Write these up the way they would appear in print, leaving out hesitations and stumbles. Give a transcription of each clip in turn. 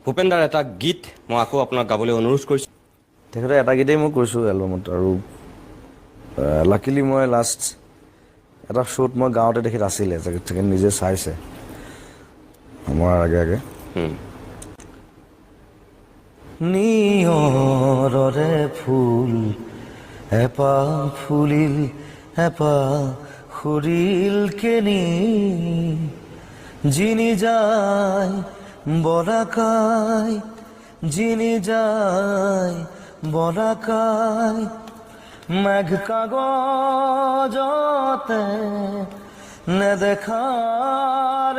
ভূপেনদাৰ এটা গীত মই আকৌ আপোনাক গাবলৈ অনুৰোধ কৰিছোঁ। তেখেতে এটা গীতেই মই কৈছোঁ এলবামত, আৰু লাকিলি মই লাষ্ট এটা শ্ব'ত মই গাঁৱতে তেখেত আছিলে, তেখেত নিজে চাইছে আমাৰ আগে আগে। নিয়ৰৰে ফুল এপাহ ফুলিল, এপাহ সৰিল কেনি, যিনি যায় বলাকাই, যিনি যায় বলাকাই, মেঘ কাগজতে নেদেখা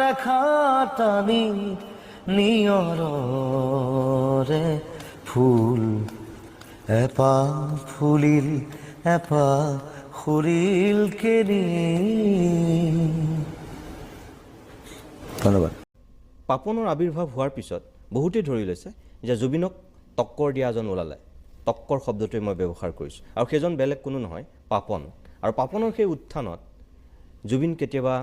ৰেখা টানি, নিয়ৰৰে ফুল এপাহ ফুলিল, এপাহ সৰিল কেনি। ধন্যবাদ। পাপনৰ আৱিৰ্ভাৱ হোৱাৰ পিছত বহুতেই ধৰি লৈছে যে জুবিনক টক্কৰ দিয়া এজন ওলালে। টক্কৰ শব্দটোৱে মই ব্যৱহাৰ কৰিছোঁ, আৰু সেইজন বেলেগ কোনো নহয়, পাপন। আৰু পাপনৰ সেই উত্থানত জুবিন কেতিয়াবা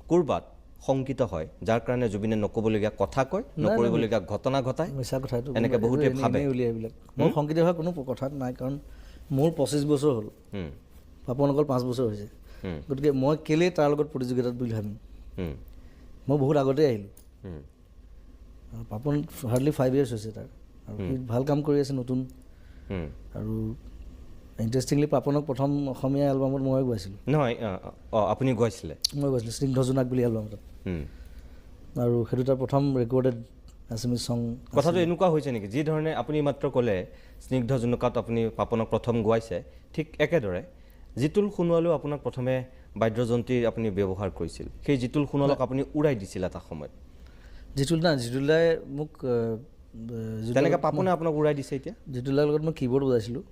ক'ৰবাত শংকিত হয়, যাৰ কাৰণে জুবিনে নক'বলগীয়া কথা কয়, নকৰিবলগীয়া ঘটনা ঘটায়, মিছা কথাটো এনেকৈ বহুতে ভাবে। এইবিলাক মোৰ শংকিত হোৱা কোনো কথা নাই, কাৰণ মোৰ 25 বছৰ হ'ল, পাপন অকল 5 বছৰ হৈছে। গতিকে মই কেলেই তাৰ লগত প্ৰতিযোগিতাত বুলি ভাবিম? মই বহুত আগতেই আহিলোঁ। পাপন হাৰ্ডলি 5 years হৈছে তাৰ, আৰু সি ভাল কাম কৰি আছে নতুন। আৰু ইণ্টাৰেষ্টিংলি পাপনক প্ৰথম অসমীয়া এলবামত মই গাইছিলোঁ। নহয়, আপুনি গাইছিলে? মই গাইছিলোঁ স্নিগ্ধ জোনাক বুলি এলবাম এটা, আৰু সেইটো তাৰ প্ৰথম ৰেকৰ্ডেড আছামিজ ছং। কথাটো এনেকুৱা হৈছে নেকি, যি ধৰণে আপুনি মাত্ৰ ক'লে স্নিগ্ধ জোনাকত আপুনি পাপনক প্ৰথম গোৱাইছে, ঠিক একেদৰে জিতুল সোণোৱালেও আপোনাক প্ৰথমে বাদ্যযন্ত্ৰী আপুনি ব্যৱহাৰ কৰিছিল, সেই জিতুল সোণোৱালক আপুনি উৰাই দিছিল এটা সময়ত? জিতুলদাই মোক তেনেকৈ পাপনে আপোনাক উৰাই দিছে এতিয়া? জিতুলদাৰ লগত মই কীবৰ্ড বজাইছিলোঁ।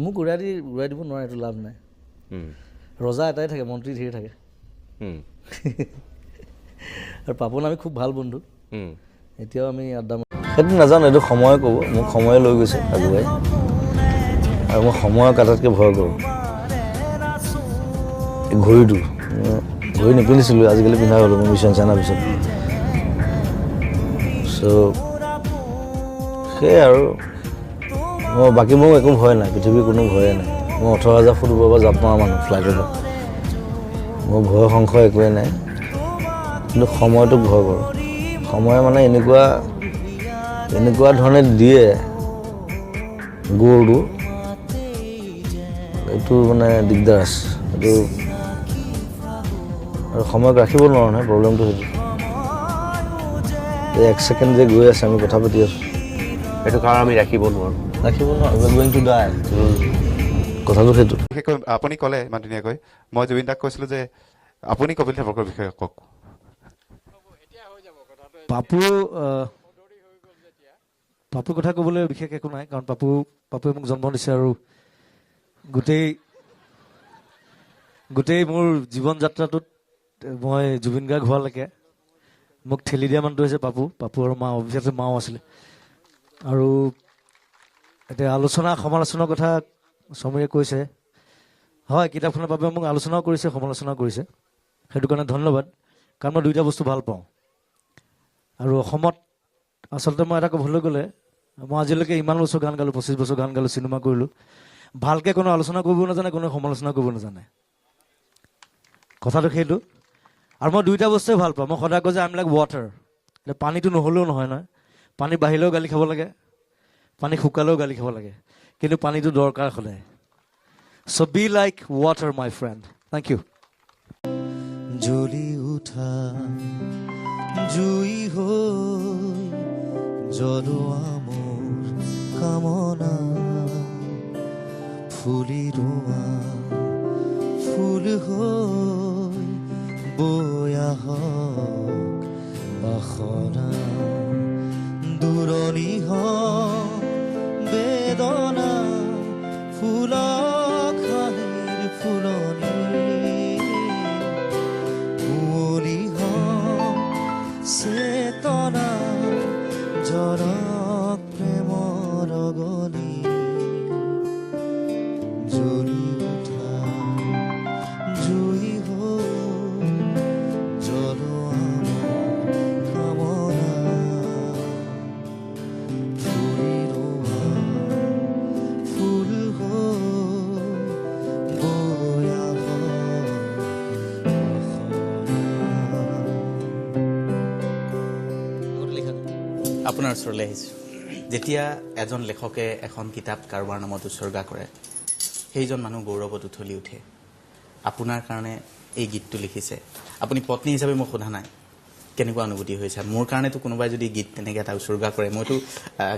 মোক উৰাই দিব নোৱাৰে, এইটো লাভ নাই। ৰজা এটাই থাকে, মন্ত্ৰী ধেৰ থাকে। আৰু পাপন আমি খুব ভাল বন্ধু, এতিয়াও আমি আড্ডা মাৰোঁ। সেইটো নাজানো, এইটো সময়ে ক'ব, মোক সময়ে লৈ গৈছে আগুৱাই, আৰু মই সময়ক আটাইতকৈ ভয় কৰোঁ। ঘড়ীটো ঘড়ী নিপিন্ধিছিলোঁ, আজিকালি পিন্ধা হ'লোঁ মই মিছন চাইনাৰ পিছত। চ' সেয়াই আৰু বাকী মোৰ একো ভয় নাই, পৃথিৱীৰ কোনো ভয়ে নাই। মই 18,000 ফুট ওপৰৰ পৰা জাপ মৰা মানুহ ফ্লাইটৰ পৰা, মোৰ ভয় সংশয় একোৱেই নাই। কিন্তু সময়টোক ভয় কৰোঁ। সময়ে মানে এনেকুৱা ধৰণে দিয়ে গ'লটো, এইটো মানে দিগদাৰ আছে এইটো, আৰু সময়ক ৰাখিব নোৱাৰোঁ নহয়, প্ৰব্লেমটো সেইটো। এই 1 ছেকেণ্ড যে গৈ আছে, আমি কথা পাতি আছোঁ, সেইটো কাৰণ আমি ৰাখিব নোৱাৰোঁ। গোইং টু ডাই, কথাটো সেইটো। বিশেষকৈ আপুনি ক'লে ইমান ধুনীয়াকৈ, মই জুবিন দাক কৈছিলোঁ যে আপুনি কপিল দেৱকৰ বিষয়ে কওক। পাপুৰ কথা ক'বলৈ বিশেষ একো নাই, কাৰণ পাপুৱে মোক জন্ম দিছে, আৰু গোটেই মোৰ জীৱন যাত্ৰাটোত মই জুবিন গাৰ্গ হোৱালৈকে মোক ঠেলি দিয়া মানুহটো হৈছে পাপু আৰু মা, অভিয়াছলি মাও আছিলে। আৰু এতিয়া সমালোচনাৰ কথা সমীৰে কৈছে, হয়, কিতাপখনৰ বাবে মোক আলোচনাও কৰিছে, সমালোচনাও কৰিছে, সেইটো কাৰণে ধন্যবাদ। কাৰণ মই দুইটা বস্তু ভাল পাওঁ। আৰু অসমত আচলতে মই এটা ক'বলৈ গ'লে, মই আজিলৈকে ইমান বছৰ গান গালোঁ, 25 বছৰ গান গালোঁ, চিনেমা কৰিলোঁ, ভালকৈ কোনো আলোচনা কৰিব নাজানে, কোনো সমালোচনা কৰিব নাজানে। কথাটো সেইটো। আৰু মই দুইটা বস্তুৱে ভাল পাওঁ। মই সদায় কওঁ যে আই এম লাইক ৱাটাৰ। পানীটো নহ'লেও নহয়, পানী বাঢ়িলেও গালি খাব লাগে, পানী শুকালেও গালি খাব লাগে, কিন্তু পানীটো দৰকাৰ সদায়। So' be like water my friend. Thank you. জ্বলি উঠা জুই হৈ জ্বলোৱা মোৰ কামনা, ফুলি ৰোৱা ফুল হৈ বৈ আহক বাসনা, দূৰণি হওক বেদনা, ফুলক হাঁহিৰ ফুলনি, কুঁৱলী হওক চেতনা, জৰক প্ৰেমৰ অগনি, জ্বলি আপোনাৰ ওচৰলৈ আহিছোঁ। যেতিয়া এজন লেখকে এখন কিতাপ কাৰোবাৰ নামত উৎসৰ্গা কৰে, সেইজন মানুহ গৌৰৱত উঠলি উঠে। আপোনাৰ কাৰণে এই গীতটো লিখিছে। আপুনি পত্নী হিচাপে মোক সোধা নাই কেনেকুৱা অনুভূতি হৈছে। মোৰ কাৰণেতো কোনোবাই যদি গীত তেনেকৈ এটা উৎসৰ্গা কৰে, মইতো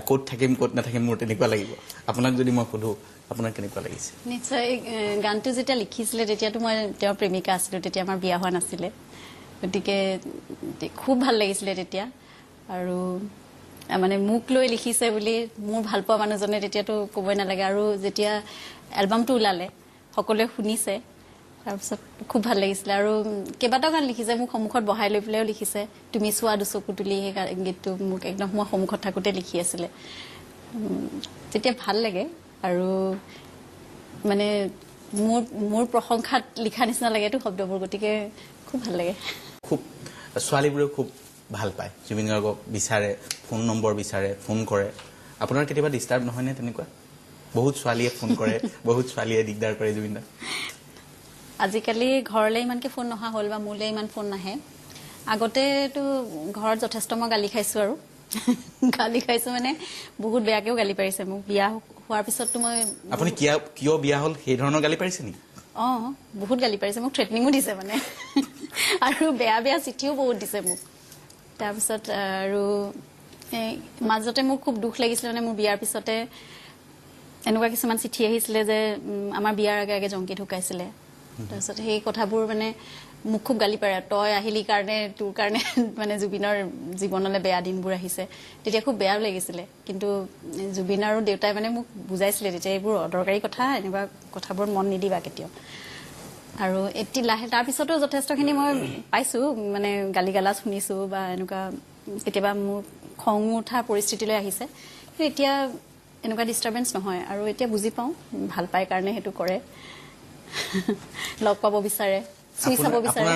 ক'ত থাকিম ক'ত নাথাকিম মোৰ তেনেকুৱা লাগিব। আপোনাক যদি মই সোধোঁ আপোনাৰ কেনেকুৱা লাগিছে? নিশ্চয় গানটো যেতিয়া লিখিছিলে তেতিয়াতো মই তেওঁৰ প্ৰেমিকা আছিলোঁ, তেতিয়া আমাৰ বিয়া হোৱা নাছিলে, গতিকে খুব ভাল লাগিছিলে তেতিয়া। আৰু মানে মোক লৈ লিখিছে বুলি মোৰ ভাল পোৱা মানুহজনে তেতিয়াতো ক'বই নালাগে। আৰু যেতিয়া এলবামটো ওলালে সকলোৱে শুনিছে, তাৰপিছত খুব ভাল লাগিছিলে। আৰু কেইবাটাও গান লিখিছে, মোক সন্মুখত বহাই লৈ পেলাইও লিখিছে। তুমি চোৱা দুচকু তুলি, সেই গীতটো মোক একদম মই সন্মুখত থাকোঁতে লিখি আছিলে। তেতিয়া ভাল লাগে আৰু মানে মোৰ প্ৰশংসাত লিখা নিচিনা লাগেতো শব্দবোৰ, গতিকে খুব ভাল লাগে। খুব ছোৱালীবোৰেও খুব ভাল পায়, জুবিন গাৰ্গক বিচাৰে, ফোন নম্বৰ বিচাৰে, ফোন কৰে। আপোনাৰ কেতিয়াবা ডিষ্টাৰ্ব নহয়নে তেনেকুৱা? বহুত ছোৱালীয়ে ফোন কৰে, বহুত ছোৱালীয়ে দিগদাৰ কৰে জুবিন দাক। আজিকালি ঘৰলৈ ইমানকৈ ফোন নহা হ'ল বা মোলৈ ইমান ফোন নাহে। আগতেতো ঘৰত যথেষ্ট মই গালি খাইছোঁ আৰু গালি খাইছোঁ মানে বহুত বেয়াকৈও গালি পাৰিছে মোক। বিয়া হোৱাৰ পিছততো মই আপুনি কিয় বিয়া হ'ল সেই ধৰণৰ গালি পাৰিছে নেকি? অঁ, বহুত গালি পাৰিছে মোক, থ্ৰেটনিঙো দিছে মানে আৰু বেয়া বেয়া চিঠিও বহুত দিছে মোক। তাৰপিছত আৰু মাজতে মোৰ খুব দুখ লাগিছিলে মানে মোৰ বিয়াৰ পিছতে এনেকুৱা কিছুমান চিঠি আহিছিলে যে আমাৰ বিয়াৰ আগে আগে জংকী ঢুকাইছিলে। তাৰপিছত সেই কথাবোৰ মানে মোক খুব গালি পাৰে, তই আহিলি কাৰণে তোৰ কাৰণে মানে জুবিনৰ জীৱনলৈ বেয়া দিনবোৰ আহিছে। তেতিয়া খুব বেয়াও লাগিছিলে, কিন্তু জুবিন আৰু দেউতাই মানে মোক বুজাইছিলে তেতিয়া এইবোৰ অদৰকাৰী কথা, এনেকুৱা কথাবোৰ মন নিদিবা কেতিয়াও। আৰু এতিয়া তাৰপিছতো যথেষ্টখিনি মই পাইছোঁ, মানে গালি গালাজ শুনিছোঁ বা এনেকুৱা কেতিয়াবা মোৰ খং উঠা পৰিস্থিতিলৈ আহিছে। কিন্তু এতিয়া এনেকুৱা ডিষ্টাৰ্বেঞ্চ নহয় আৰু এতিয়া বুজি পাওঁ ভাল পায় কাৰণে সেইটো কৰে। লগ পাব বিচাৰে, চুই চাব বিচাৰে।